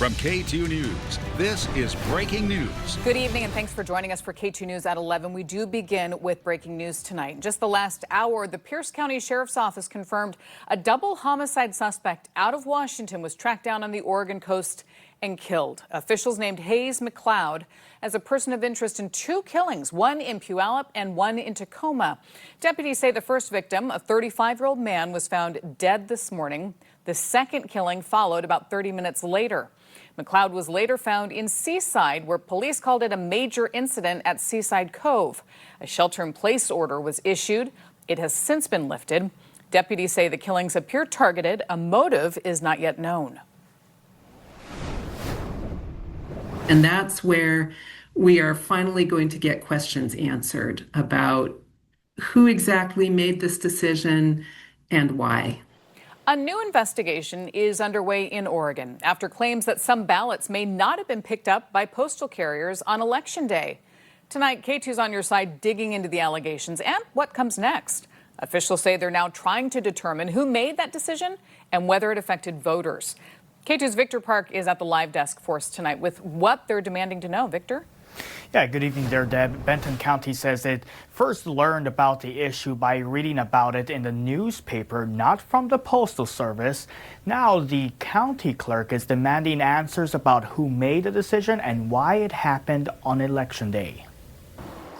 From KATU News, this is breaking news. Good evening and thanks for joining us for KATU News at 11. We do begin with breaking news tonight. Just the last hour, the Pierce County Sheriff's Office confirmed a double homicide suspect out of Washington was tracked down on the Oregon coast and killed. Officials named Hayes McLeod as a person of interest in two killings, one in Puyallup and one in Tacoma. Deputies say the first victim, a 35-year-old man, was found dead this morning. The second killing followed about 30 minutes later. McLeod was later found in Seaside, where police called it a major incident at Seaside Cove. A shelter-in-place order was issued. It has since been lifted. Deputies say the killings appear targeted. A motive is not yet known. And that's where we are finally going to get questions answered about who exactly made this decision and why. A new investigation is underway in Oregon after claims that some ballots may not have been picked up by postal carriers on Election Day. Tonight, KATU's on your side digging into the allegations and what comes next. Officials say they're now trying to determine who made that decision and whether it affected voters. KATU's Victor Park is at the live desk for us tonight with what they're demanding to know. Victor? Yeah, good evening there, Deb. Benton County says it first learned about the issue by reading about it in the newspaper, not from the Postal Service. Now the county clerk is demanding answers about who made the decision and why it happened on Election Day.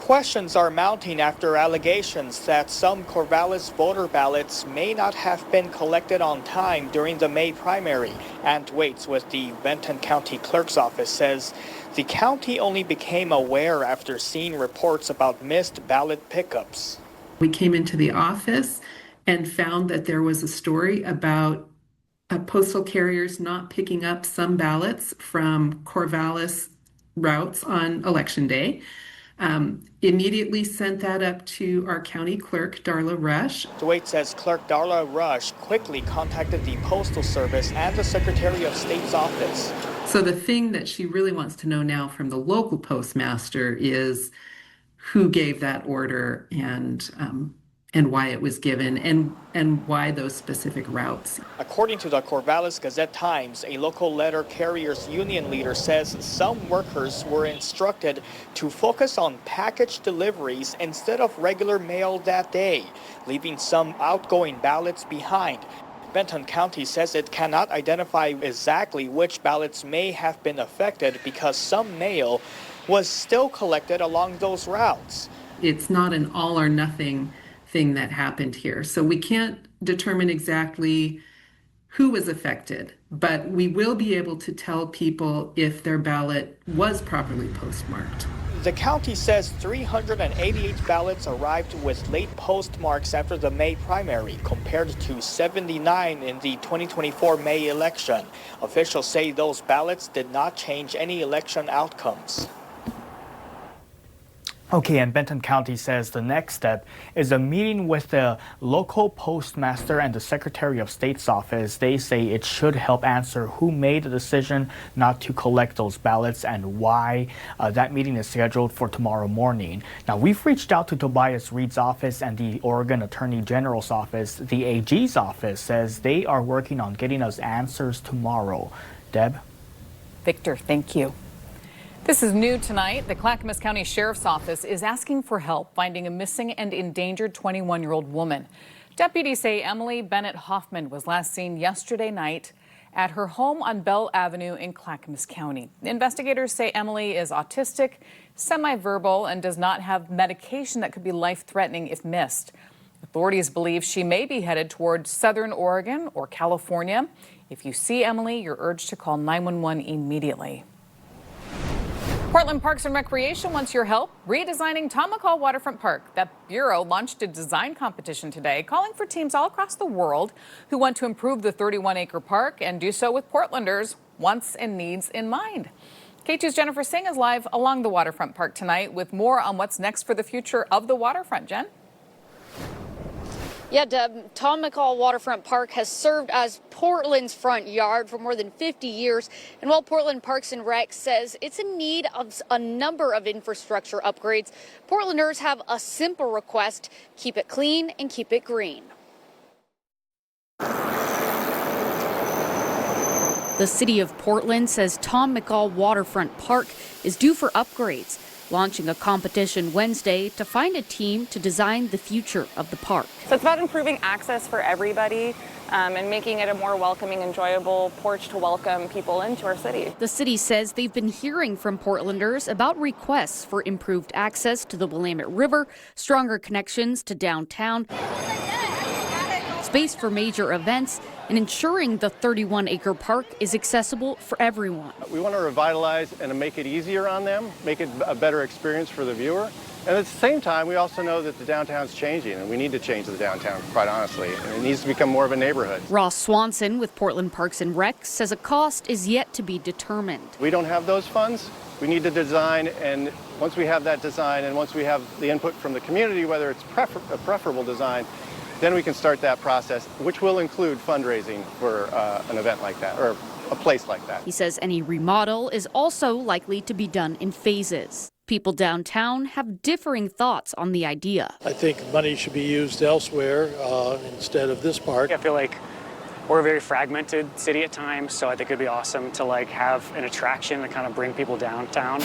Questions are mounting after allegations that some Corvallis voter ballots may not have been collected on time during the May primary. Ant Waits with the Benton County Clerk's Office says the county only became aware after seeing reports about missed ballot pickups. We came into the office and found that there was a story about postal carriers not picking up some ballots from Corvallis routes on Election Day. Immediately sent that up to our county clerk, Darla Rush. Waits says Clerk Darla Rush quickly contacted the Postal Service and the Secretary of State's office. So the thing that she really wants to know now from the local postmaster is who gave that order and why it was given and why those specific routes. According to the Corvallis Gazette-Times, a local letter carriers union leader says some workers were instructed to focus on package deliveries instead of regular mail that day, leaving some outgoing ballots behind. Benton County says it cannot identify exactly which ballots may have been affected because some mail was still collected along those routes. It's not an all or nothing thing that happened here. So we can't determine exactly who was affected, but we will be able to tell people if their ballot was properly postmarked. The county says 388 ballots arrived with late postmarks after the May primary, compared to 79 in the 2024 May election. Officials say those ballots did not change any election outcomes. Okay, and Benton County says the next step is a meeting with the local postmaster and the Secretary of State's office. They say it should help answer who made the decision not to collect those ballots and why. That meeting is scheduled for tomorrow morning. Now, we've reached out to Tobias Reed's office and the Oregon Attorney General's office. The AG's office says they are working on getting us answers tomorrow. Deb? Victor, thank you. This is new tonight. The Clackamas County Sheriff's Office is asking for help finding a missing and endangered 21-year-old woman. Deputies say Emily Bennett Hoffman was last seen yesterday night at her home on Bell Avenue in Clackamas County. Investigators say Emily is autistic, semi-verbal, and does not have medication that could be life-threatening if missed. Authorities believe she may be headed toward southern Oregon or California. If you see Emily, you're urged to call 911 immediately. Portland Parks and Recreation wants your help redesigning Tom McCall Waterfront Park. That bureau launched a design competition today, calling for teams all across the world who want to improve the 31-acre park and do so with Portlanders' wants and needs in mind. KATU's Jennifer Singh is live along the Waterfront Park tonight with more on what's next for the future of the waterfront. Jen? Yeah, Deb, Tom McCall Waterfront Park has served as Portland's front yard for more than 50 years. And while Portland Parks and Rec says it's in need of a number of infrastructure upgrades, Portlanders have a simple request: keep it clean and keep it green. The city of Portland says Tom McCall Waterfront Park is due for upgrades, launching a competition Wednesday to find a team to design the future of the park. So it's about improving access for everybody and making it a more welcoming, enjoyable porch to welcome people into our city. The city says they've been hearing from Portlanders about requests for improved access to the Willamette River, stronger connections to downtown, space for major events, and ensuring the 31-acre park is accessible for everyone. We want to revitalize and make it easier on them, make it a better experience for the viewer. And at the same time, we also know that the downtown's changing, and we need to change the downtown, quite honestly. And it needs to become more of a neighborhood. Ross Swanson with Portland Parks and Rec says a cost is yet to be determined. We don't have those funds. We need to design, and once we have that design and once we have the input from the community, whether it's a preferable design, then we can start that process, which will include fundraising for an event like that, or a place like that. He says any remodel is also likely to be done in phases. People downtown have differing thoughts on the idea. I think money should be used elsewhere instead of this park. I feel like we're a very fragmented city at times, so I think it'd be awesome to have an attraction to kind of bring people downtown.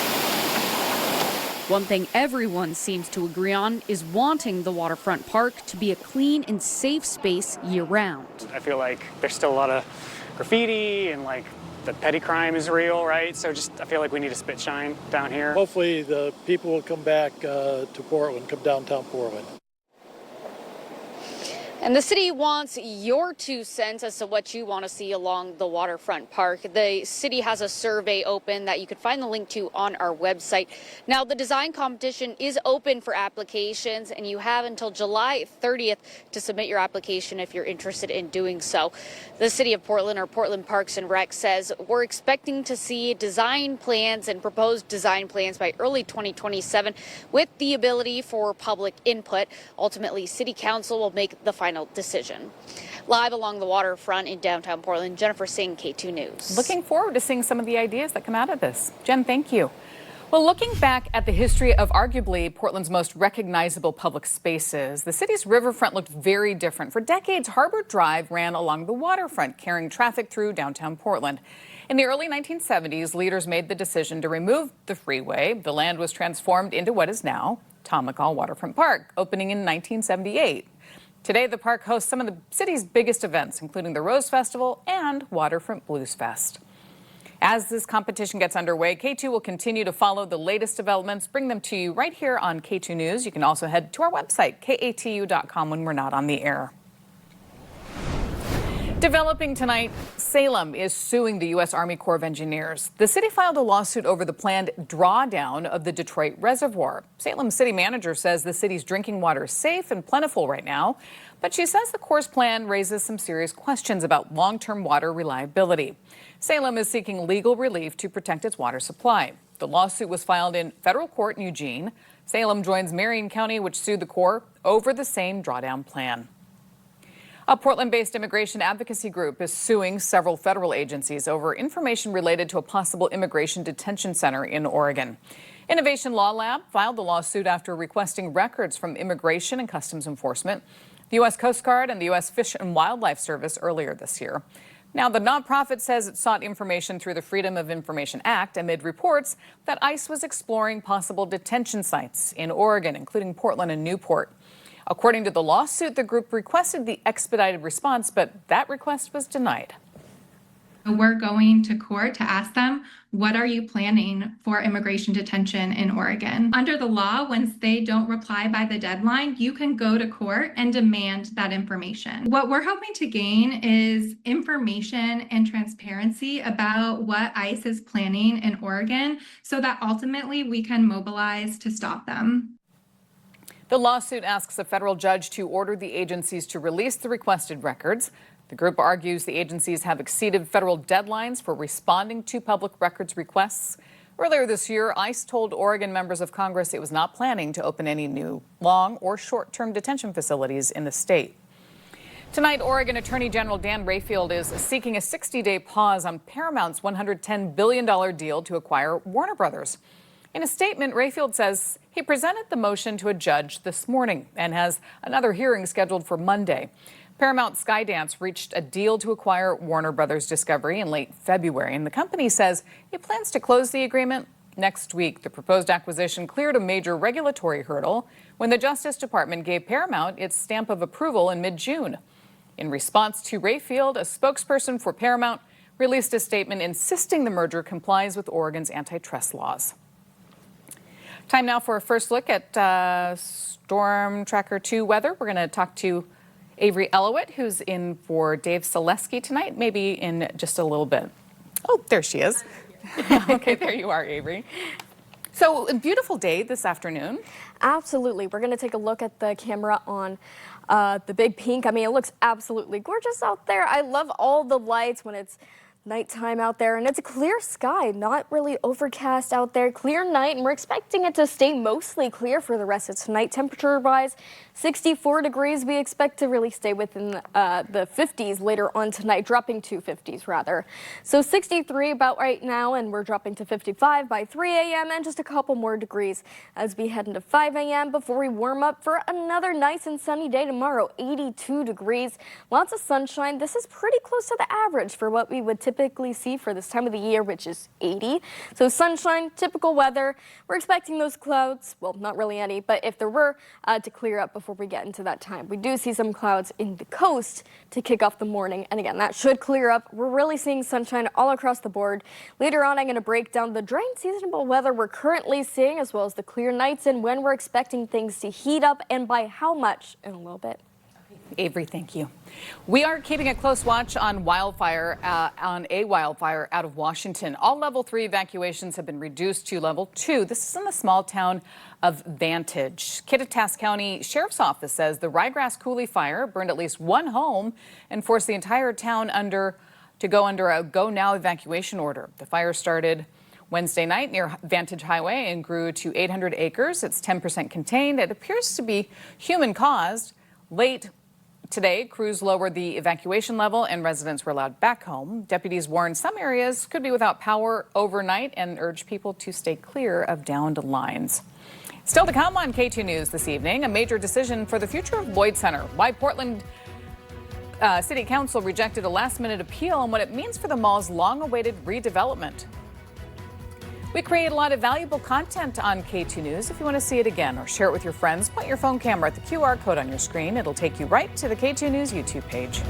One thing everyone seems to agree on is wanting the waterfront park to be a clean and safe space year-round. I feel like there's still a lot of graffiti and the petty crime is real, right? So I feel like we need a spit shine down here. Hopefully the people will come back to Portland, come downtown Portland. And the city wants your 2 cents as to what you want to see along the waterfront park. The city has a survey open that you could find the link to on our website. Now, the design competition is open for applications, and you have until July 30th to submit your application if you're interested in doing so. The city of Portland, or Portland Parks and Rec, says we're expecting to see design plans and proposed design plans by early 2027 with the ability for public input. Ultimately, City Council will make the final decision. Live along the waterfront in downtown Portland, Jennifer Singh, KATU News. Looking forward to seeing some of the ideas that come out of this. Jen, thank you. Well, looking back at the history of arguably Portland's most recognizable public spaces, the city's riverfront looked very different. For decades, Harbor Drive ran along the waterfront, carrying traffic through downtown Portland. In the early 1970s, leaders made the decision to remove the freeway. The land was transformed into what is now Tom McCall Waterfront Park, opening in 1978. Today, the park hosts some of the city's biggest events, including the Rose Festival and Waterfront Blues Fest. As this competition gets underway, KATU will continue to follow the latest developments, bring them to you right here on KATU News. You can also head to our website, katu.com, when we're not on the air. Developing tonight, Salem is suing the U.S. Army Corps of Engineers. The city filed a lawsuit over the planned drawdown of the Detroit Reservoir. Salem city manager says the city's drinking water is safe and plentiful right now, but she says the Corps' plan raises some serious questions about long-term water reliability. Salem is seeking legal relief to protect its water supply. The lawsuit was filed in federal court in Eugene. Salem joins Marion County, which sued the Corps over the same drawdown plan. A Portland-based immigration advocacy group is suing several federal agencies over information related to a possible immigration detention center in Oregon. Innovation Law Lab filed the lawsuit after requesting records from Immigration and Customs Enforcement, the U.S. Coast Guard, and the U.S. Fish and Wildlife Service earlier this year. Now, the nonprofit says it sought information through the Freedom of Information Act amid reports that ICE was exploring possible detention sites in Oregon, including Portland and Newport. According to the lawsuit, the group requested the expedited response, but that request was denied. We're going to court to ask them, what are you planning for immigration detention in Oregon? Under the law, once they don't reply by the deadline, you can go to court and demand that information. What we're hoping to gain is information and transparency about what ICE is planning in Oregon so that ultimately we can mobilize to stop them. The lawsuit asks a federal judge to order the agencies to release the requested records. The group argues the agencies have exceeded federal deadlines for responding to public records requests. Earlier this year, ICE told Oregon members of Congress it was not planning to open any new long or short-term detention facilities in the state. Tonight, Oregon Attorney General Dan Rayfield is seeking a 60-day pause on Paramount's $110 billion deal to acquire Warner Brothers. In a statement, Rayfield says he presented the motion to a judge this morning and has another hearing scheduled for Monday. Paramount Skydance reached a deal to acquire Warner Brothers Discovery in late February, and the company says it plans to close the agreement next week. The proposed acquisition cleared a major regulatory hurdle when the Justice Department gave Paramount its stamp of approval in mid-June. In response to Rayfield, a spokesperson for Paramount released a statement insisting the merger complies with Oregon's antitrust laws. Time now for a first look at Storm Tracker 2 weather. We're going to talk to Avery Elowit, who's in for Dave Selesky tonight, maybe in just a little bit. Oh, there she is. Okay, there you are, Avery. So, a beautiful day this afternoon. Absolutely. We're going to take a look at the camera on the Big Pink. I mean, it looks absolutely gorgeous out there. I love all the lights when it's nighttime out there, and it's a clear sky, not really overcast out there, clear night, and we're expecting it to stay mostly clear for the rest of tonight. Temperature-wise, 64 degrees. We expect to really stay within the 50s later on tonight, dropping to 50s rather. So 63 about right now, and we're dropping to 55 by 3 a.m. and just a couple more degrees as we head into 5 a.m. before we warm up for another nice and sunny day tomorrow, 82 degrees. Lots of sunshine. This is pretty close to the average for what we would typically see for this time of the year, which is 80. So sunshine, typical weather. We're expecting those clouds, well, not really any, but if there were, to clear up before we get into that time. We do see some clouds in the coast to kick off the morning, and again, that should clear up. We're really seeing sunshine all across the board. Later on, I'm going to break down the dry and seasonable weather we're currently seeing, as well as the clear nights and when we're expecting things to heat up and by how much in a little bit. Avery, thank you. We are keeping a close watch on a wildfire out of Washington. All level 3 evacuations have been reduced to level 2. This is in the small town of Vantage. Kittitas County Sheriff's Office says the Ryegrass Coulee fire burned at least one home and forced the entire town to go under a go now evacuation order. The fire started Wednesday night near Vantage Highway and grew to 800 acres. It's 10% contained. It appears to be human caused. Late today, crews lowered the evacuation level and residents were allowed back home. Deputies warned some areas could be without power overnight and urged people to stay clear of downed lines. Still to come on KATU News this evening, a major decision for the future of Lloyd Center. Why Portland City Council rejected a last-minute appeal and what it means for the mall's long-awaited redevelopment. We create a lot of valuable content on KATU News. If you want to see it again or share it with your friends, point your phone camera at the QR code on your screen. It'll take you right to the KATU News YouTube page.